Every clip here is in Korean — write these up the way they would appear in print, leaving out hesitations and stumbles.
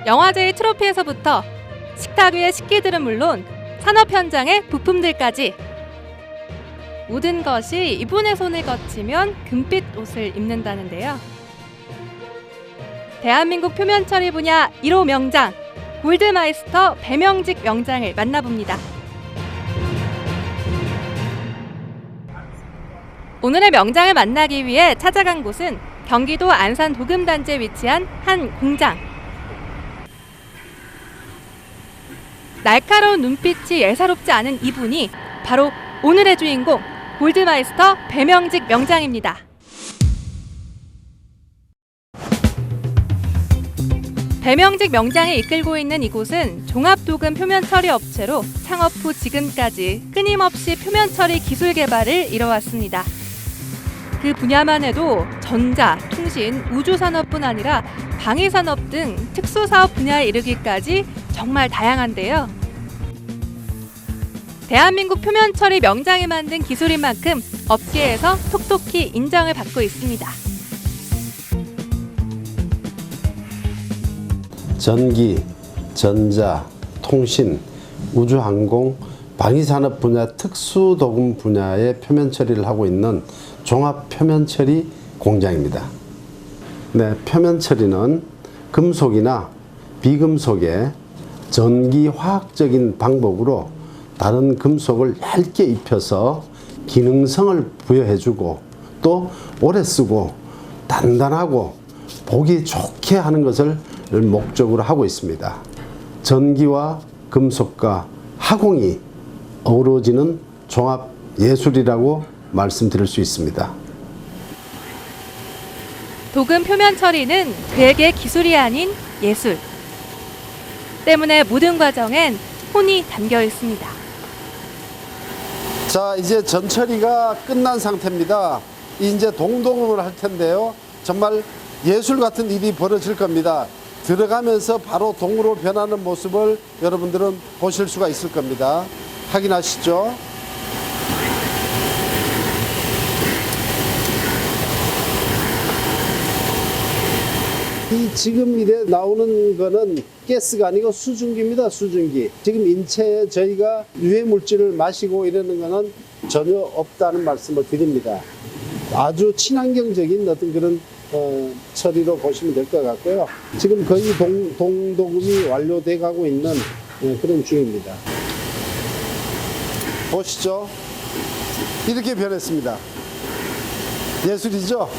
영화제의 트로피에서부터 식탁 위의 식기들은 물론 산업 현장의 부품들까지 모든 것이 이분의 손을 거치면 금빛 옷을 입는다는데요. 대한민국 표면 처리 분야 1호 명장 골드마이스터 배명직 명장을 만나봅니다. 오늘의 명장을 만나기 위해 찾아간 곳은 경기도 안산 도금단지에 위치한 한 공장. 날카로운 눈빛이 예사롭지 않은 이분이 바로 오늘의 주인공 골드마이스터 배명직 명장입니다. 배명직 명장이 이끌고 있는 이곳은 종합도금 표면 처리 업체로 창업 후 지금까지 끊임없이 표면 처리 기술 개발을 이뤄왔습니다. 그 분야만 해도 전자, 통신, 우주산업뿐 아니라 방위산업 등 특수사업 분야에 이르기까지 정말 다양한데요. 대한민국 표면 처리 명장이 만든 기술인 만큼 업계에서 톡톡히 인정을 받고 있습니다. 전기, 전자, 통신, 우주항공, 방위산업 분야 특수도금 분야의 표면 처리를 하고 있는 종합 표면 처리 공장입니다. 네, 표면 처리는 금속이나 비금속에 전기 화학적인 방법으로 다른 금속을 얇게 입혀서 기능성을 부여해주고 또 오래 쓰고 단단하고 보기 좋게 하는 것을 목적으로 하고 있습니다. 전기와 금속과 화공이 어우러지는 종합 예술이라고 말씀드릴 수 있습니다. 도금 표면 처리는 그에게 기술이 아닌 예술. 때문에 모든 과정엔 혼이 담겨 있습니다. 자, 이제 전처리가 끝난 상태입니다. 이제 동동을 할 텐데요. 정말 예술 같은 일이 벌어질 겁니다. 들어가면서 바로 동으로 변하는 모습을 여러분들은 보실 수가 있을 겁니다. 확인하시죠. 이 지금 이래 나오는 거는 가스가 아니고 수증기입니다. 수증기. 지금 인체에 저희가 유해 물질을 마시고 이러는 거는 전혀 없다는 말씀을 드립니다. 아주 친환경적인 어떤 그런 처리로 보시면 될 것 같고요. 지금 거의 동도금이 완료돼 가고 있는 그런 중입니다. 보시죠. 이렇게 변했습니다. 예술이죠?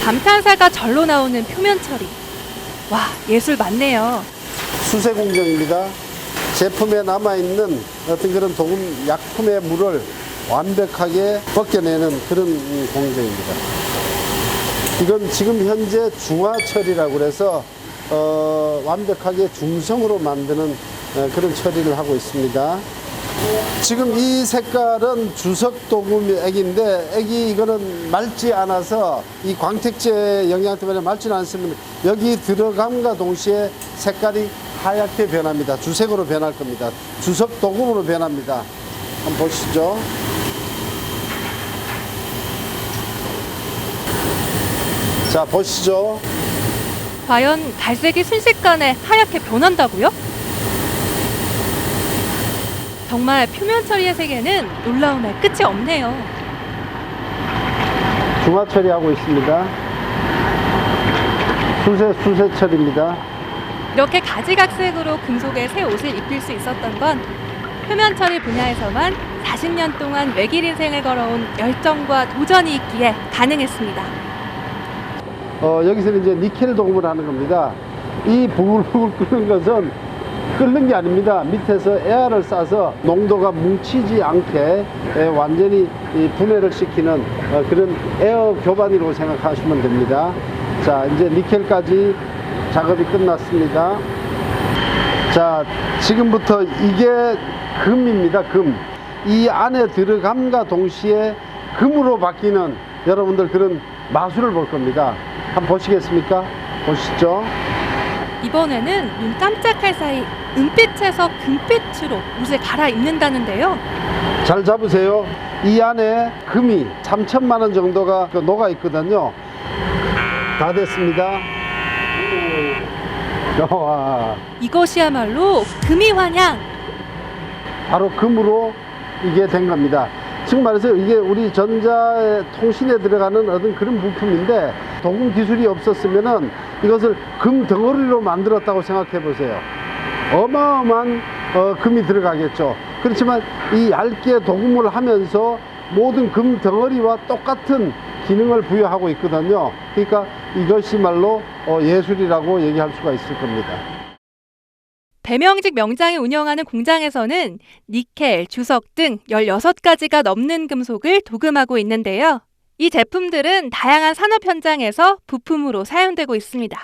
감탄사가 절로 나오는 표면 처리. 와, 예술 맞네요. 수세 공정입니다. 제품에 남아있는 어떤 그런 도금 약품의 물을 완벽하게 벗겨내는 그런 공정입니다. 이건 지금 현재 중화 처리라고 그래서 완벽하게 중성으로 만드는 그런 처리를 하고 있습니다. 지금 이 색깔은 주석도금 액인데 액이 이거는 맑지 않아서 이 광택제 영향 때문에 맑지는 않습니다. 여기 들어감과 동시에 색깔이 하얗게 변합니다. 주색으로 변할 겁니다. 주석도금으로 변합니다. 한번 보시죠. 자, 보시죠. 과연 갈색이 순식간에 하얗게 변한다고요? 정말 표면 처리의 세계는 놀라움에 끝이 없네요. 중화 처리하고 있습니다. 수세 처리입니다. 이렇게 가지각색으로 금속의 새 옷을 입힐 수 있었던 건 표면 처리 분야에서만 40년 동안 외길 인생을 걸어온 열정과 도전이 있기에 가능했습니다. 여기서는 이제 니켈 도금을 하는 겁니다. 이 부글부글 끓는 것은 끓는 게 아닙니다. 밑에서 에어를 쏴서 농도가 뭉치지 않게 완전히 분해를 시키는 그런 에어 교반이라고 생각하시면 됩니다. 자, 이제 니켈까지 작업이 끝났습니다. 자, 지금부터 이게 금입니다. 금. 이 안에 들어감과 동시에 금으로 바뀌는 여러분들 그런 마술을 볼 겁니다. 한번 보시겠습니까? 보시죠. 이번에는 눈 깜짝할 사이 은빛에서 금빛으로 옷을 갈아입는다는데요. 잘 잡으세요. 이 안에 금이 3천만 원 정도가 녹아 있거든요. 다 됐습니다. 와, 이것이야말로 금이환양. 바로 금으로 이게 된 겁니다. 지금 말해서 이게 우리 전자통신에 들어가는 어떤 그런 부품인데 도금 기술이 없었으면은 이것을 금 덩어리로 만들었다고 생각해 보세요. 어마어마한 금이 들어가겠죠. 그렇지만 이 얇게 도금을 하면서 모든 금 덩어리와 똑같은 기능을 부여하고 있거든요. 그러니까 이것이 말로 예술이라고 얘기할 수가 있을 겁니다. 배명직 명장이 운영하는 공장에서는 니켈, 주석 등 16가지가 넘는 금속을 도금하고 있는데요. 이 제품들은 다양한 산업 현장에서 부품으로 사용되고 있습니다.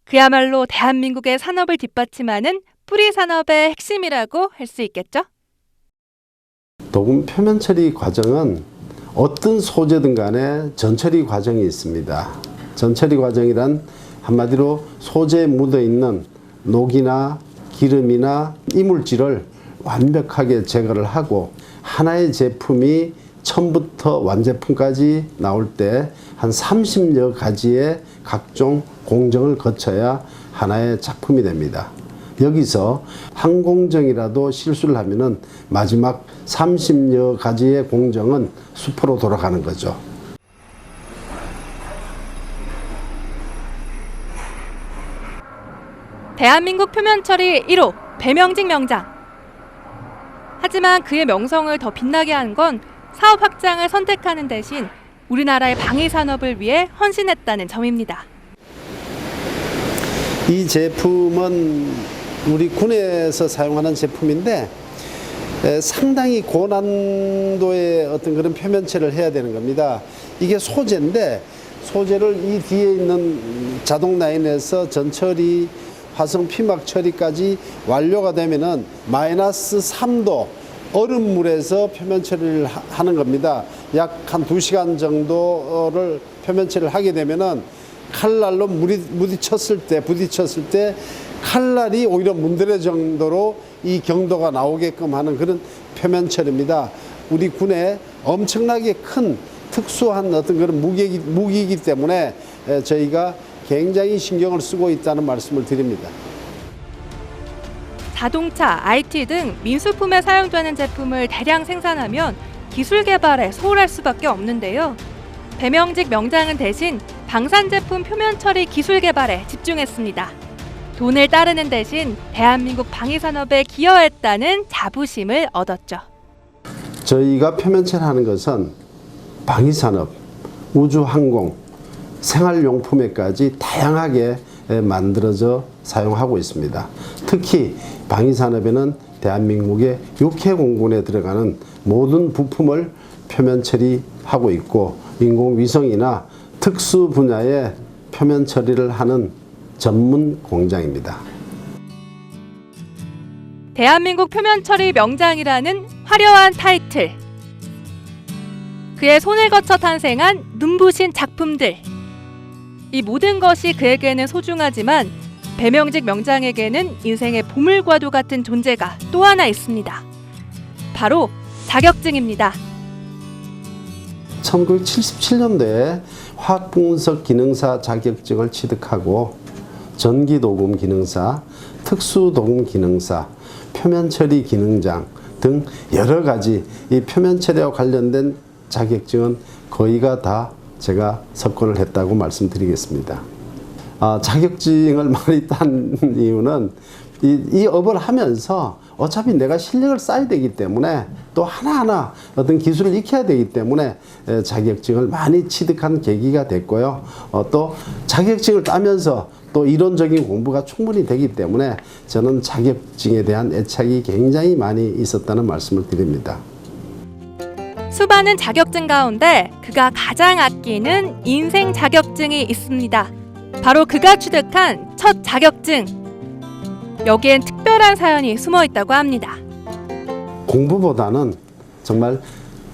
그야말로 대한민국의 산업을 뒷받침하는 뿌리 산업의 핵심이라고 할 수 있겠죠? 도금 표면 처리 과정은 어떤 소재든 간에 전처리 과정이 있습니다. 전처리 과정이란 한마디로 소재에 묻어있는 녹이나 기름이나 이물질을 완벽하게 제거를 하고 하나의 제품이 처음부터 완제품까지 나올 때 한 30여 가지의 각종 공정을 거쳐야 하나의 작품이 됩니다. 여기서 한 공정이라도 실수를 하면은 마지막 30여 가지의 공정은 수포로 돌아가는 거죠. 대한민국 표면처리 1호 배명직 명장. 하지만 그의 명성을 더 빛나게 한 건 사업 확장을 선택하는 대신 우리나라의 방위 산업을 위해 헌신했다는 점입니다. 이 제품은 우리 군에서 사용하는 제품인데 상당히 고난도의 어떤 그런 표면체를 해야 되는 겁니다. 이게 소재인데 소재를 이 뒤에 있는 자동 라인에서 전처리, 화성 피막 처리까지 완료가 되면은 마이너스 3도 얼음물에서 표면 처리를 하는 겁니다. 약 한 2시간 정도를 표면 처리를 하게 되면은 칼날로 부딪혔을 때 칼날이 오히려 문드러 정도로 이 경도가 나오게끔 하는 그런 표면 처리입니다. 우리 군에 엄청나게 큰 특수한 어떤 그런 무기이기 때문에 저희가 굉장히 신경을 쓰고 있다는 말씀을 드립니다. 자동차, IT 등 민수품에 사용되는 제품을 대량 생산하면 기술 개발에 소홀할 수밖에 없는데요. 배명직 명장은 대신 방산 제품 표면 처리 기술 개발에 집중했습니다. 돈을 따르는 대신 대한민국 방위 산업에 기여했다는 자부심을 얻었죠. 저희가 표면 처리하는 것은 방위 산업, 우주 항공, 생활용품에까지 다양하게 만들어져 사용하고 있습니다. 특히 방위산업에는 대한민국의 육해공군에 들어가는 모든 부품을 표면 처리하고 있고 인공위성이나 특수 분야의 표면 처리를 하는 전문 공장입니다. 대한민국 표면 처리 명장이라는 화려한 타이틀. 그의 손을 거쳐 탄생한 눈부신 작품들. 이 모든 것이 그에게는 소중하지만 배명직 명장에게는 인생의 보물과도 같은 존재가 또 하나 있습니다. 바로 자격증입니다. 1977년도에 화학분석 기능사 자격증을 취득하고 전기도금 기능사, 특수도금 기능사, 표면처리 기능장 등 여러 가지 이 표면처리와 관련된 자격증은 거의가 다 제가 석권을 했다고 말씀드리겠습니다. 자격증을 많이 딴 이유는 이 업을 하면서 어차피 내가 실력을 쌓아야 되기 때문에 또 하나하나 어떤 기술을 익혀야 되기 때문에 자격증을 많이 취득한 계기가 됐고요. 또 자격증을 따면서 또 이론적인 공부가 충분히 되기 때문에 저는 자격증에 대한 애착이 굉장히 많이 있었다는 말씀을 드립니다. 수많은 자격증 가운데 그가 가장 아끼는 인생 자격증이 있습니다. 바로 그가 취득한 첫 자격증. 여기엔 특별한 사연이 숨어 있다고 합니다. 공부보다는 정말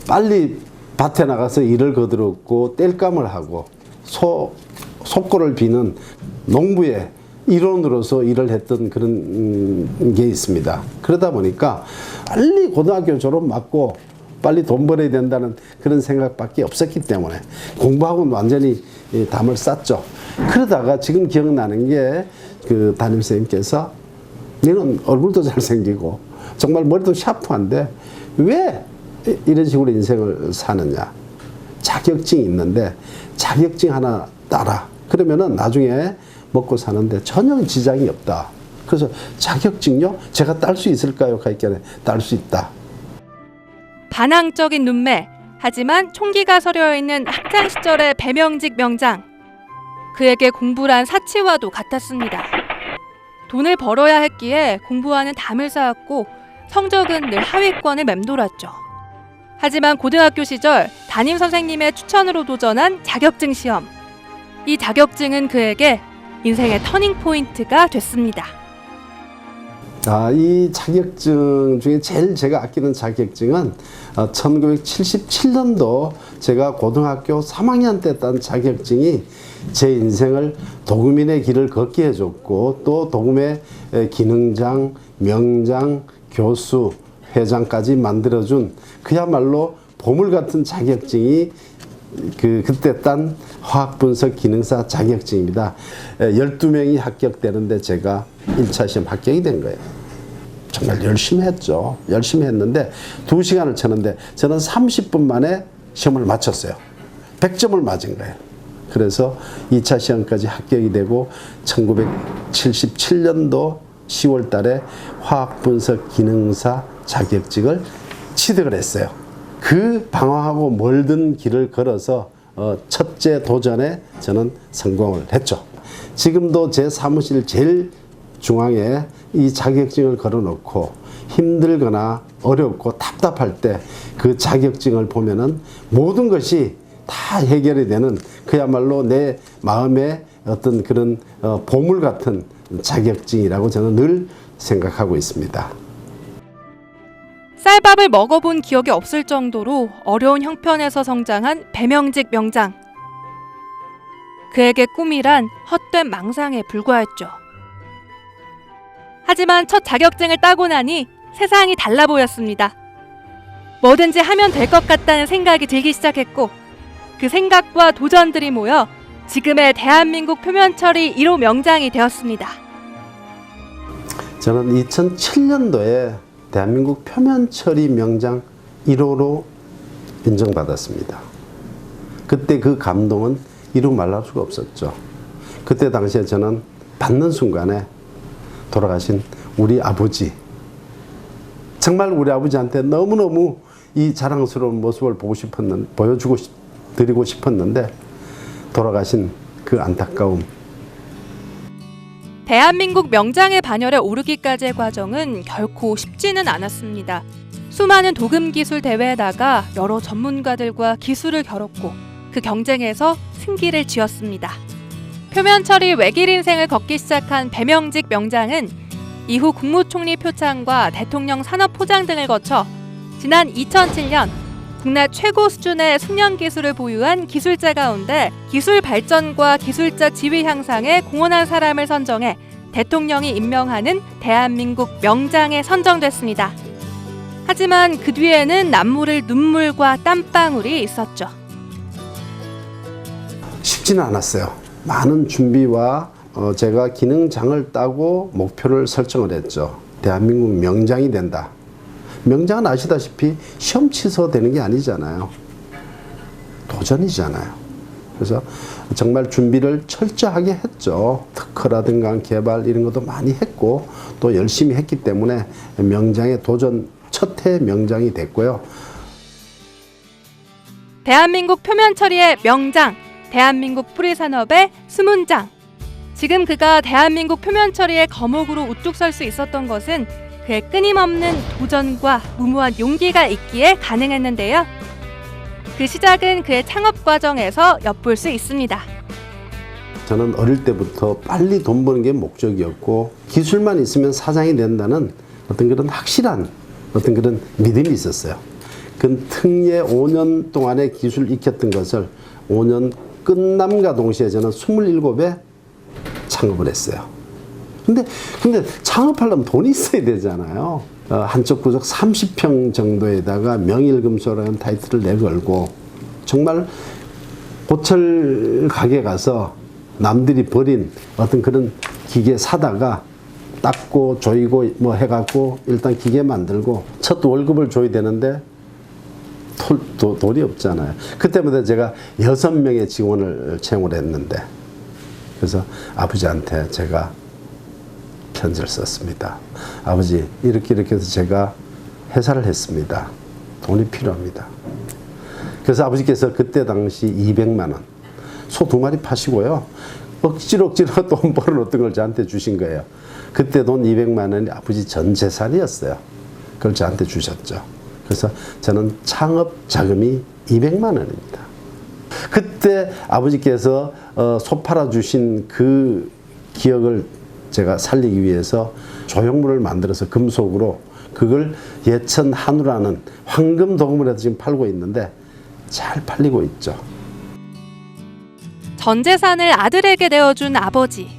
빨리 밭에 나가서 일을 거들었고 땔감을 하고 속고를 비는 농부의 일원으로서 일을 했던 그런 게 있습니다. 그러다 보니까 빨리 고등학교 졸업 맞고 빨리 돈 벌어야 된다는 그런 생각밖에 없었기 때문에 공부하고는 완전히 담을 쌌죠. 그러다가 지금 기억나는 게 그 담임선생님께서 너는 얼굴도 잘생기고 정말 머리도 샤프한데 왜 이런 식으로 인생을 사느냐. 자격증이 있는데 자격증 하나 따라. 그러면은 나중에 먹고 사는데 전혀 지장이 없다. 그래서 자격증요? 제가 딸 수 있을까요? 하니까 딸 수 있다. 반항적인 눈매, 하지만 총기가 서려 있는 학창 시절의 배명직 명장. 그에게 공부란 사치와도 같았습니다. 돈을 벌어야 했기에 공부와는 담을 쌓았고 성적은 늘 하위권을 맴돌았죠. 하지만 고등학교 시절 담임 선생님의 추천으로 도전한 자격증 시험. 이 자격증은 그에게 인생의 터닝 포인트가 됐습니다. 이 자격증 중에 제일 제가 아끼는 자격증은 1977년도 제가 고등학교 3학년 때 딴 자격증이 제 인생을 도금인의 길을 걷게 해줬고 또 도금의 기능장, 명장, 교수, 회장까지 만들어준 그야말로 보물 같은 자격증이 그때 딴 화학분석 기능사 자격증입니다. 12명이 합격되는데 제가 1차 시험 합격이 된 거예요. 정말 열심히 했죠. 열심히 했는데 2시간을 쳤는데 저는 30분 만에 시험을 마쳤어요. 100점을 맞은 거예요. 그래서 2차 시험까지 합격이 되고 1977년도 10월 달에 화학분석 기능사 자격증을 취득을 했어요. 그 방황하고 멀던 길을 걸어서 첫째 도전에 저는 성공을 했죠. 지금도 제 사무실 제일 중앙에 이 자격증을 걸어놓고 힘들거나 어렵고 답답할 때 그 자격증을 보면은 모든 것이 다 해결이 되는 그야말로 내 마음의 어떤 그런 보물 같은 자격증이라고 저는 늘 생각하고 있습니다. 쌀밥을 먹어본 기억이 없을 정도로 어려운 형편에서 성장한 배명직 명장. 그에게 꿈이란 헛된 망상에 불과했죠. 하지만 첫 자격증을 따고 나니 세상이 달라 보였습니다. 뭐든지 하면 될 것 같다는 생각이 들기 시작했고 그 생각과 도전들이 모여 지금의 대한민국 표면처리 1호 명장이 되었습니다. 저는 2007년도에 대한민국 표면처리 명장 1호로 인정받았습니다. 그때 그 감동은 이루 말할 수가 없었죠. 그때 당시에 저는 받는 순간에 돌아가신 우리 아버지, 정말 우리 아버지한테 너무너무 이 자랑스러운 모습을 드리고 싶었는데 돌아가신 그 안타까움. 대한민국 명장의 반열에 오르기까지의 과정은 결코 쉽지는 않았습니다. 수많은 도금 기술 대회에 나가 여러 전문가들과 기술을 겨뤘고 그 경쟁에서 승기를 지었습니다. 표면 처리 외길 인생을 걷기 시작한 배명직 명장은 이후 국무총리 표창과 대통령 산업 포장 등을 거쳐 지난 2007년 국내 최고 수준의 숙련 기술을 보유한 기술자 가운데 기술 발전과 기술자 지위 향상에 공헌한 사람을 선정해 대통령이 임명하는 대한민국 명장에 선정됐습니다. 하지만 그 뒤에는 남모를 눈물과 땀방울이 있었죠. 쉽지는 않았어요. 많은 준비와 제가 기능장을 따고 목표를 설정을 했죠. 대한민국 명장이 된다. 명장은 아시다시피 시험 취소되는 게 아니잖아요. 도전이잖아요. 그래서 정말 준비를 철저하게 했죠. 특허라든가 개발 이런 것도 많이 했고 또 열심히 했기 때문에 명장의 도전 첫 해 명장이 됐고요. 대한민국 표면 처리의 명장, 대한민국 뿌리 산업의 수문장. 지금 그가 대한민국 표면 처리의 거목으로 우뚝 설 수 있었던 것은 그의 끊임없는 도전과 무모한 용기가 있기에 가능했는데요. 그 시작은 그의 창업 과정에서 엿볼 수 있습니다. 저는 어릴 때부터 빨리 돈 버는 게 목적이었고 기술만 있으면 사장이 된다는 어떤 그런 확실한 어떤 그런 믿음이 있었어요. 그 특례 5년 동안의 기술 익혔던 것을 5년 끝남과 동시에 저는 27에 창업을 했어요. 근데 창업하려면 돈이 있어야 되잖아요. 한쪽 구석 30평 정도에다가 명일금소라는 타이틀을 내걸고 정말 고철 가게 가서 남들이 버린 어떤 그런 기계 사다가 닦고 조이고 뭐 해갖고 일단 기계 만들고 첫 월급을 줘야 되는데 돈이 없잖아요. 그때마다 제가 6명의 직원을 채용을 했는데 그래서 아버지한테 제가 편지를 썼습니다. 아버지 이렇게 해서 제가 회사를 했습니다. 돈이 필요합니다. 그래서 아버지께서 그때 당시 200만 원 소 2마리 파시고요. 억지로 돈 벌어놓던 걸 저한테 주신 거예요. 그때 돈 200만 원이 아버지 전 재산이었어요. 그걸 저한테 주셨죠. 그래서 저는 창업 자금이 200만 원입니다. 그때 아버지께서 소 팔아주신 그 기억을 제가 살리기 위해서 조형물을 만들어서 금속으로 그걸 예천 한우라는 황금 도금을 해서 지금 팔고 있는데 잘 팔리고 있죠. 전 재산을 아들에게 내어준 아버지.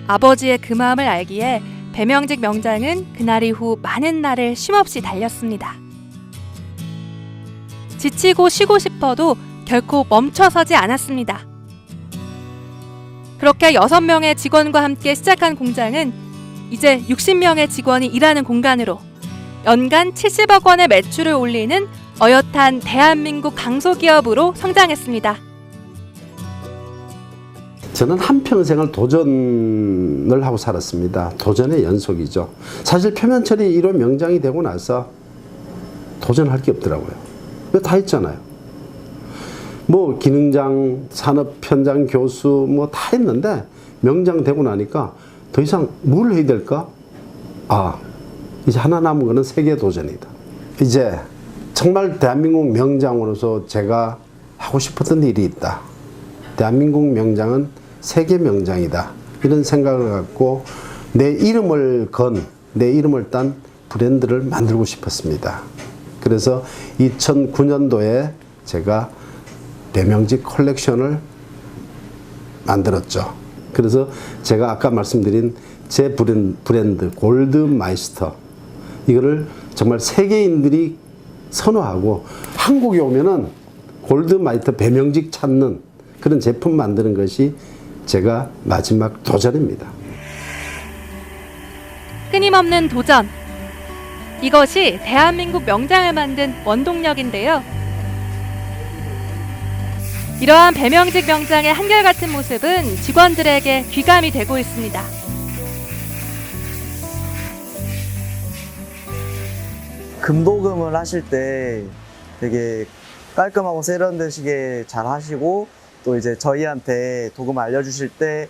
아버지의 그 마음을 알기에 배명직 명장은 그날 이후 많은 날을 쉼없이 달렸습니다. 지치고 쉬고 싶어도 결코 멈춰서지 않았습니다. 그렇게 6명의 직원과 함께 시작한 공장은 이제 60명의 직원이 일하는 공간으로 연간 70억 원의 매출을 올리는 어엿한 대한민국 강소기업으로 성장했습니다. 저는 한평생을 도전을 하고 살았습니다. 도전의 연속이죠. 사실 표면처리 1호 명장이 되고 나서 도전할 게 없더라고요. 다 했잖아요. 뭐 기능장, 산업현장 교수 뭐 다 했는데 명장 되고 나니까 더 이상 뭘 해야 될까? 이제 하나 남은 거는 세계 도전이다. 이제 정말 대한민국 명장으로서 제가 하고 싶었던 일이 있다. 대한민국 명장은 세계 명장이다. 이런 생각을 갖고 내 이름을 딴 브랜드를 만들고 싶었습니다. 그래서 2009년도에 제가 배명직 컬렉션을 만들었죠. 그래서 제가 아까 말씀드린 제 브랜드 골드마이스터 이거를 정말 세계인들이 선호하고 한국에 오면은 골드마이스터 배명직 찾는 그런 제품 만드는 것이 제가 마지막 도전입니다. 끊임없는 도전. 이것이 대한민국 명장을 만든 원동력인데요. 이러한 배명직 명장의 한결같은 모습은 직원들에게 귀감이 되고 있습니다. 금도금을 하실 때 되게 깔끔하고 세련되시게 잘 하시고 또 이제 저희한테 도금 알려주실 때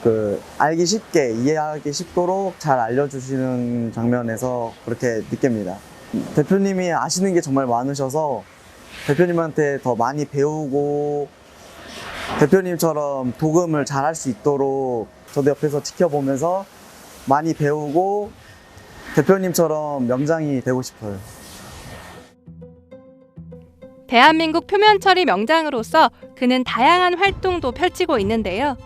그 알기 쉽게 이해하기 쉽도록 잘 알려주시는 장면에서 그렇게 느낍니다. 대표님이 아시는 게 정말 많으셔서 대표님한테 더 많이 배우고 대표님처럼 도금을 잘 할 수 있도록 저도 옆에서 지켜보면서 많이 배우고 대표님처럼 명장이 되고 싶어요. 대한민국 표면처리 명장으로서 그는 다양한 활동도 펼치고 있는데요.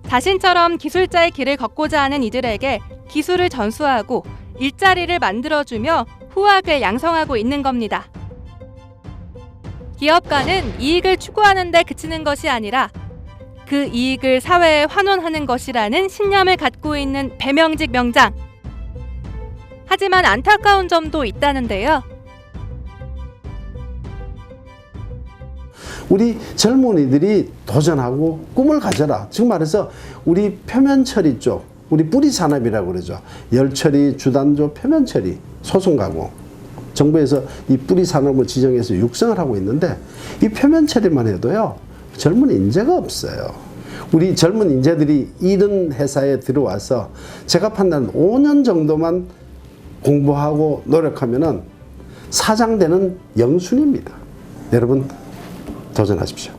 자신처럼 기술자의 길을 걷고자 하는 이들에게 기술을 전수하고 일자리를 만들어주며 후학을 양성하고 있는 겁니다. 기업가는 이익을 추구하는 데 그치는 것이 아니라 그 이익을 사회에 환원하는 것이라는 신념을 갖고 있는 배명직 명장. 하지만 안타까운 점도 있다는데요. 우리 젊은이들이 도전하고 꿈을 가져라. 지금 말해서 우리 표면처리 쪽, 우리 뿌리 산업이라고 그러죠. 열처리, 주단조, 표면처리, 소송가공. 정부에서 이 뿌리 산업을 지정해서 육성을 하고 있는데 이 표면처리만 해도요. 젊은 인재가 없어요. 우리 젊은 인재들이 이런 회사에 들어와서 제가 판단하는 5년 정도만 공부하고 노력하면은 사장되는 영순입니다. 여러분 도전하십시오.